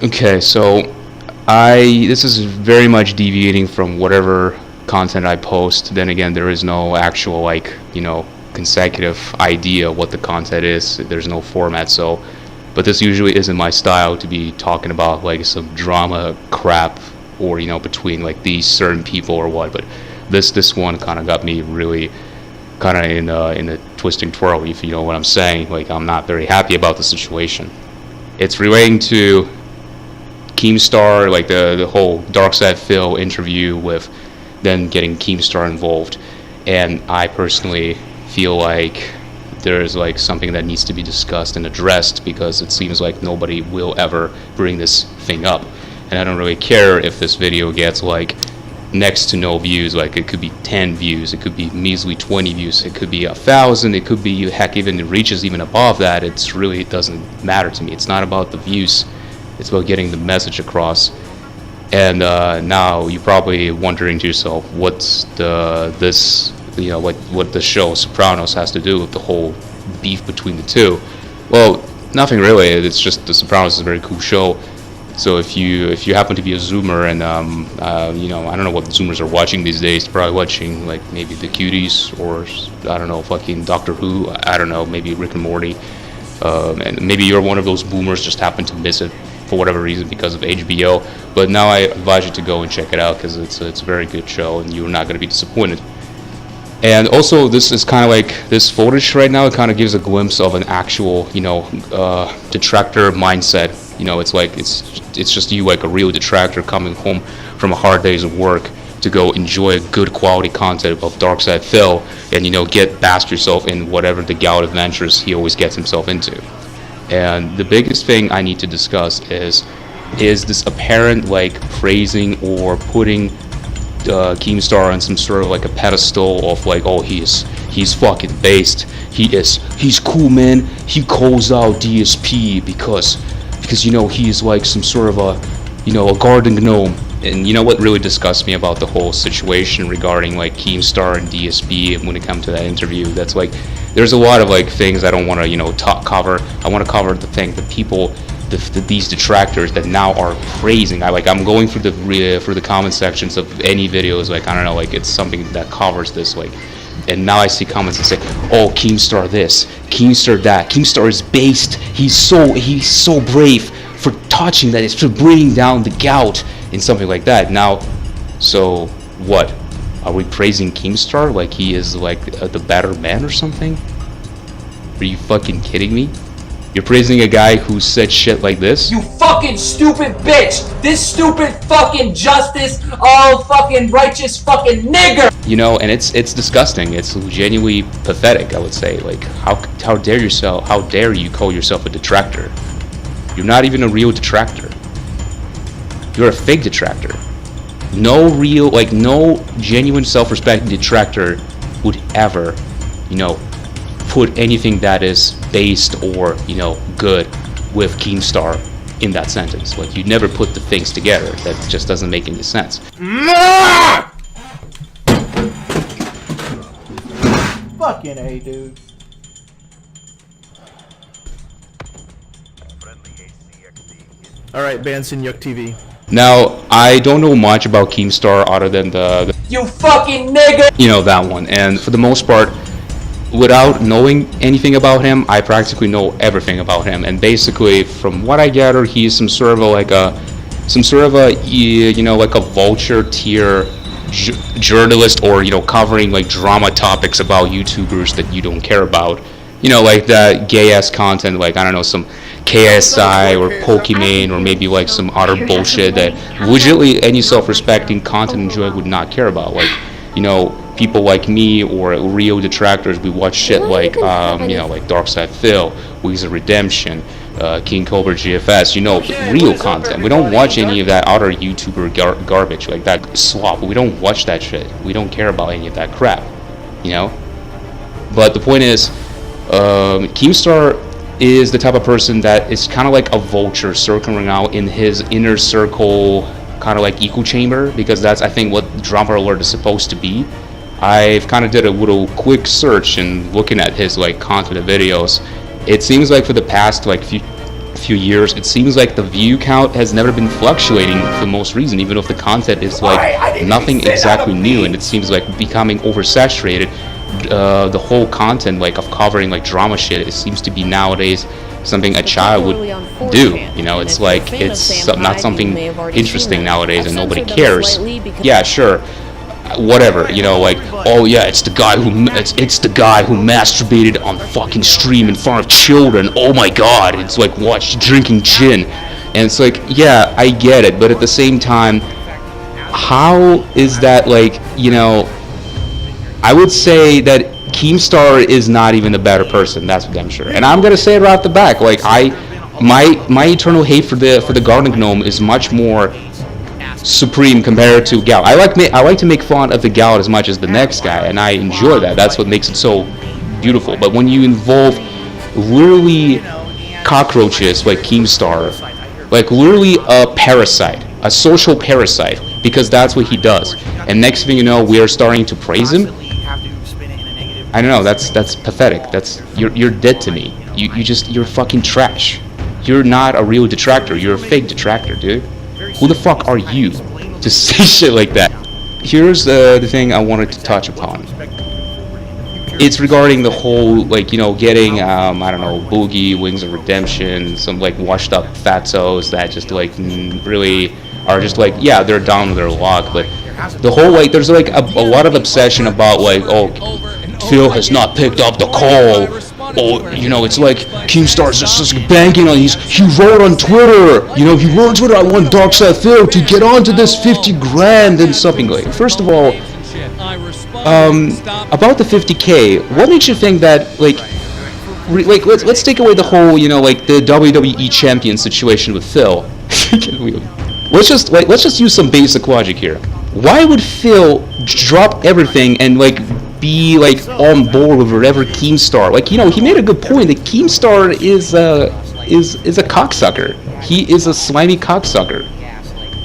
Okay, so this is very much deviating from whatever content I post. Then again, there is no actual consecutive idea what the content is. There's no format, so but this usually isn't my style to be talking about like some drama crap or between like these certain people or what. But this one kind of got me really kind of in a twisting twirl, if you know what I'm saying. Like, I'm not very happy about the situation. It's relating to Keemstar, like the whole DarkSydePhil interview with then getting Keemstar involved, and I personally feel like there's like something that needs to be discussed and addressed, because it seems like nobody will ever bring this thing up. And I don't really care if this video gets like next to no views. Like, it could be 10 views, it could be measly 20 views, it could be 1,000, it could be, heck, even it reaches even above that. It doesn't matter to me. It's not about the views, it's about getting the message across. And now you're probably wondering to yourself, what's what the show Sopranos has to do with the whole beef between the two. Well, nothing really. It's just The Sopranos is a very cool show. So if you happen to be a Zoomer and I don't know what Zoomers are watching these days. They're probably watching like maybe The Cuties, or I don't know, fucking Doctor Who. I don't know, maybe Rick and Morty. And maybe you're one of those boomers, just happen to miss it for whatever reason because of HBO. But now I advise you to go and check it out, because it's a very good show and you're not going to be disappointed. And also, this is kind of like this footage right now. It kind of gives a glimpse of an actual, detractor mindset. It's like it's just you, like a real detractor, coming home from a hard days of work to go enjoy good quality content of DarkSydePhil and bask yourself in whatever the gout adventures he always gets himself into. And the biggest thing I need to discuss is this apparent like praising or putting Keemstar on some sort of like a pedestal of like, oh, he's fucking based, he's cool, man, he calls out DSP because he's like some sort of a garden gnome. And what really disgusts me about the whole situation regarding like Keemstar and DSP, and when it comes to that interview, that's like, there's a lot of like things I don't want to cover. I want to cover the thing that people, these detractors that now are praising. I'm going through the comment sections of any videos, like, I don't know, like it's something that covers this, like, and now I see comments that say, oh, Keemstar this, Keemstar that, Keemstar is based, he's so brave for touching that, it's for bringing down the gout and something like that. Now, so what? Are we praising Keemstar like he is like the better man or something? Are you fucking kidding me? You're praising a guy who said shit like this? You fucking stupid bitch! This stupid fucking justice, all fucking righteous fucking nigger! And it's disgusting. It's genuinely pathetic, I would say. Like, how dare you call yourself a detractor? You're not even a real detractor. You're a fake detractor. No genuine self-respecting detractor would ever, put anything that is based or good with Keemstar in that sentence. Like, you never put the things together. That just doesn't make any sense. Fucking A, dude. Alright, Banson Yuck TV. Now, I don't know much about Keemstar other than the you fucking nigger! That one. And for the most part, without knowing anything about him, I practically know everything about him. And basically, from what I gather, he's some sort of like a vulture tier journalist, or covering like drama topics about YouTubers that you don't care about. Like that gay ass content, like, I don't know, some KSI or Pokimane, or maybe like some other bullshit that legitimately any self-respecting content enjoyer would not care about. Like, people like me or real detractors, we watch shit like like DarkSydePhil, Weezer Redemption, King Cobra GFS, real content. We don't watch any of that other YouTuber garbage, like that slop. We don't watch that shit. We don't care about any of that crap, But the point is, Keemstar is the type of person that is kind of like a vulture circling out in his inner circle, kind of like echo chamber, because that's, I think, what Drama Alert is supposed to be. I've kind of did a little quick search and looking at his like content and videos. It seems like for the past like few few years, it seems like the view count has never been fluctuating for the most reason, even if the content is like nothing exactly new, and it seems like becoming oversaturated. The whole content like of covering like drama shit, it seems to be nowadays something a child would do. You know, it's like it's not something interesting nowadays, and nobody cares. Yeah, sure. Whatever, you know, like, oh yeah, it's the guy who masturbated on fucking stream in front of children. Oh my god, it's like watch drinking gin, and it's like, yeah, I get it, but at the same time, how is that like, you know? I would say that Keemstar is not even a better person. That's for damn sure, and I'm gonna say it right off the back. Like my eternal hate for the Garden Gnome is much more supreme compared to Gal. I like to make fun of the Gal as much as the next guy, and I enjoy that. That's what makes it so beautiful. But when you involve literally cockroaches like Keemstar, like literally a parasite, a social parasite, because that's what he does, and next thing you know, we are starting to praise him. I don't know. That's pathetic. You're dead to me. You're fucking trash. You're not a real detractor. You're a fake detractor, dude. Who the fuck are you to say shit like that? Here's the thing I wanted to touch upon. It's regarding the whole, like, you know, getting, I don't know, Boogie, Wings of Redemption, some, like, washed up fatos that just, like, really are just, like, yeah, they're down with their luck, but the whole, like, there's, like, a lot of obsession about, like, oh, Phil has not picked up the call. Oh, you know, it's like Keemstar's just banking on he wrote on Twitter, you know, he wrote on Twitter, I want DarkSydePhil to get onto this 50 grand and something like. First of all, about the 50K, what makes you think that, like let's take away the whole, you know, like the WWE champion situation with Phil. let's just use some basic logic here. Why would Phil drop everything and like be like on board with whatever Keemstar? Like, you know, he made a good point that Keemstar is a cocksucker. He is a slimy cocksucker.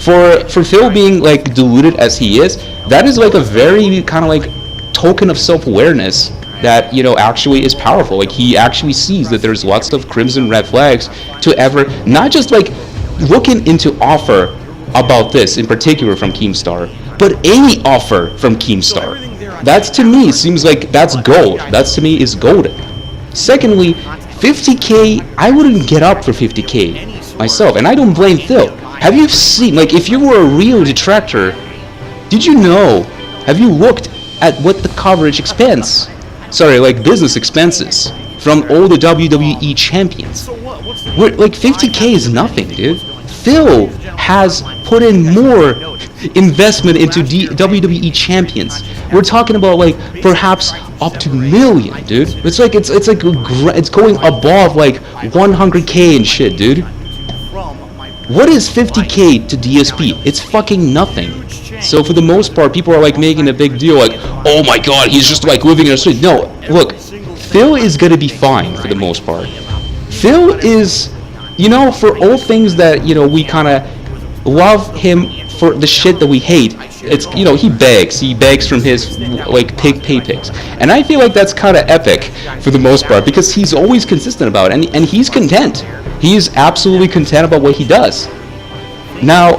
For Phil being like deluded as he is, that is like a very kind of like token of self-awareness that, you know, actually is powerful. Like, he actually sees that there's lots of crimson red flags to ever not just like looking into offer about this in particular from Keemstar, but any offer from Keemstar. That's, to me, seems like that's gold. That's, to me, is golden. Secondly, 50K, I wouldn't get up for 50K myself, and I don't blame Phil. Have you seen, like, if you were a real detractor, did you know, have you looked at what the coverage expense, like business expenses from all the WWE champions? Like, 50K is nothing, dude. Phil has put in more investment into WWE champions. We're talking about like perhaps up to $1 million, dude. It's like it's going above like 100K and shit, dude. What is 50K to DSP? It's fucking nothing. So for the most part, people are like making a big deal, like, oh my god, he's just like living in a street. No, look, Phil is gonna be fine for the most part. Phil is, you know, for all things that, you know, we kind of love him for the shit that we hate, it's, you know, he begs from his like pay picks, and I feel like that's kind of epic for the most part, because he's always consistent about it, and he's content. He's absolutely content about what he does. Now,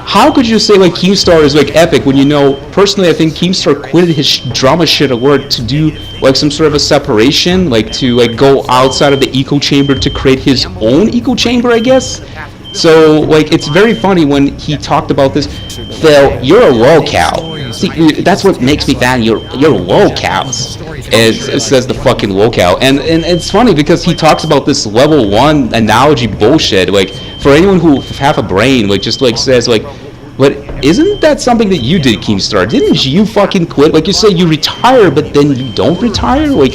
how could you say like Keemstar is like epic when, you know, personally I think Keemstar quitted his drama shit alert to do like some sort of a separation, like to like go outside of the echo chamber to create his own echo chamber, I guess. So like it's very funny when he talked about this. Phil, you're a lolcow. See, that's what makes me fan. You're lolcows. It says the fucking lolcow, and it's funny because he talks about this level 1 analogy bullshit. Like, for anyone who have a brain, like just like says like, but isn't that something that you did, Keemstar? Didn't you fucking quit? Like, you say you retire, but then you don't retire. Like,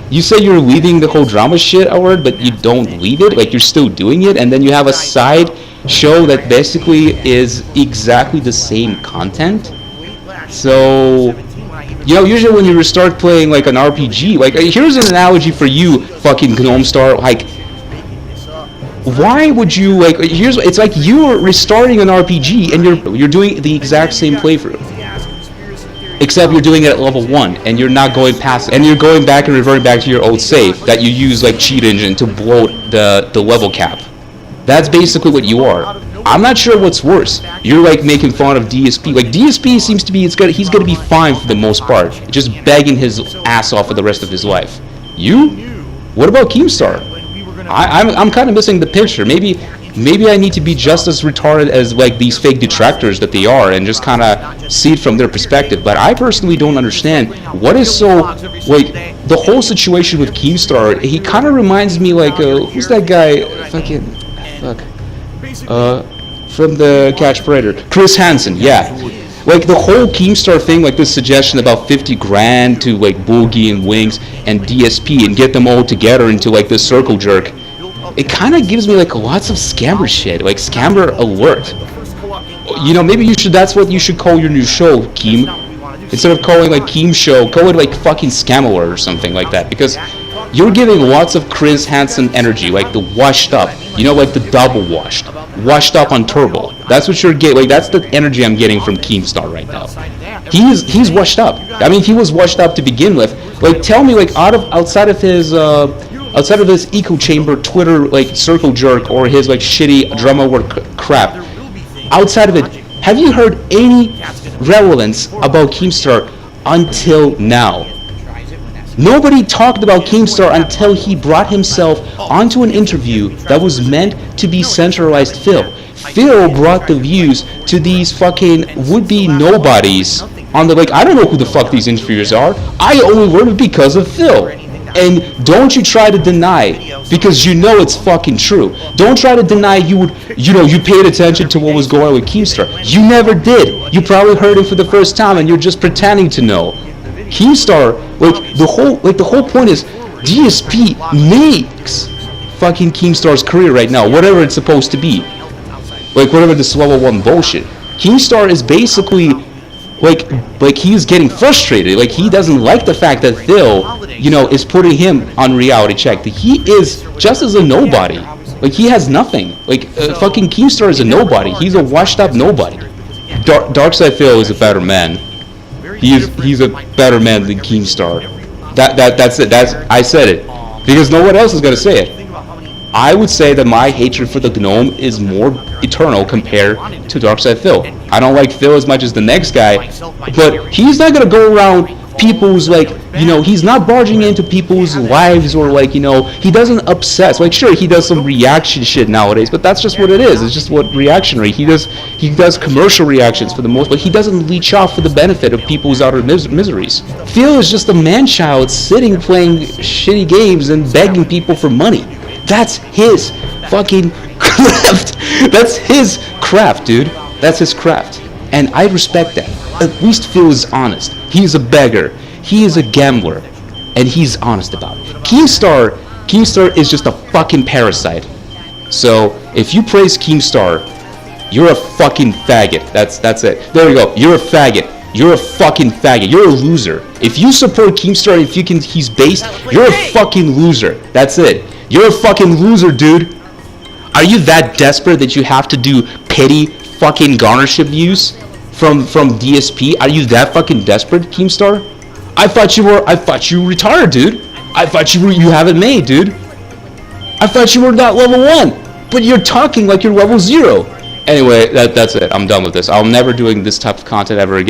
you say you're leaving the whole drama shit outward, but you don't leave it. Like, you're still doing it, and then you have a side show that basically is exactly the same content. So, you know, usually when you start playing like an RPG, like, here's an analogy for you, fucking Gnome Star. Like, why would you, like, it's like you're restarting an RPG and you're doing the exact same playthrough, except you're doing it at level 1 and you're not going past it, and you're going back and reverting back to your old save that you use like cheat engine to bloat the level cap. That's basically what you are. I'm not sure what's worse. You're like making fun of DSP. Like DSP seems to be, he's gonna be fine for the most part, just begging his ass off for the rest of his life. You? What about Keemstar? I'm kind of missing the picture. Maybe I need to be just as retarded as like these fake detractors that they are, and just kind of see it from their perspective. But I personally don't understand what is so like the whole situation with Keemstar. He kind of reminds me like who's that guy? From the Catch Predator, Chris Hansen. Yeah. Like the whole Keemstar thing, like this suggestion about 50 grand to like Boogie and Wings and DSP and get them all together into like this circle jerk. It kind of gives me like lots of scammer shit, like scammer alert. You know, maybe you should. That's what you should call your new show, Keem. Instead of calling like Keem Show, call it like fucking Scam Alert or something like that. Because you're giving lots of Chris Hansen energy, like the washed up. You know, like the double washed up on turbo. That's what you're getting. Like that's the energy I'm getting from Keemstar right now. He's washed up. I mean, he was washed up to begin with. Like, tell me, like outside of his echo chamber Twitter like circle jerk or his like shitty drama work crap, outside of it, have you heard any relevance about Keemstar until now? Nobody talked about Keemstar until he brought himself onto an interview that was meant to be centralized Phil. Phil brought the views to these fucking would-be nobodies on the, like, I don't know who the fuck these interviewers are. I only learned it because of Phil. And don't you try to deny, because you know it's fucking true. Don't try to deny you paid attention to what was going on with Keemstar. You never did. You probably heard him for the first time and you're just pretending to know. Keemstar, like the whole point is DSP makes fucking Keemstar's career right now, whatever it's supposed to be. Like whatever this level 1 bullshit. Keemstar is basically like he's getting frustrated. Like he doesn't like the fact that Phil, is putting him on reality check. That he is just as a nobody. Like he has nothing. Like fucking Keemstar is a nobody. He's a washed up nobody. DarkSydePhil is a better man. He's a better man than Keemstar. That's it. I said it because no one else is gonna say it. I would say that my hatred for the gnome is more eternal compared to DarkSydePhil. I don't like Phil as much as the next guy, but he's not gonna go around people's he's not barging into people's lives or he doesn't obsess. Like sure, he does some reaction shit nowadays, but that's just what it is. It's just what reactionary. He does commercial reactions for the most, but he doesn't leech off for the benefit of people's outer miseries. Phil is just a man-child sitting playing shitty games and begging people for money. That's his fucking craft. That's his craft, dude. That's his craft. And I respect that. At least Phil is honest. He's a beggar. He is a gambler. And he's honest about it. Keemstar is just a fucking parasite. So, if you praise Keemstar, you're a fucking faggot. That's it. There we go. You're a faggot. You're a fucking faggot. You're a loser. If you support Keemstar, he's based, you're a fucking loser. That's it. You're a fucking loser, dude. Are you that desperate that you have to do petty fucking garnership views from DSP? Are you that fucking desperate, Keemstar? I thought you were retarded, dude. I thought you have it made, dude. I thought you were not level 1, but you're talking like you're level 0. Anyway, that's it. I'm done with this. I'm never doing this type of content ever again.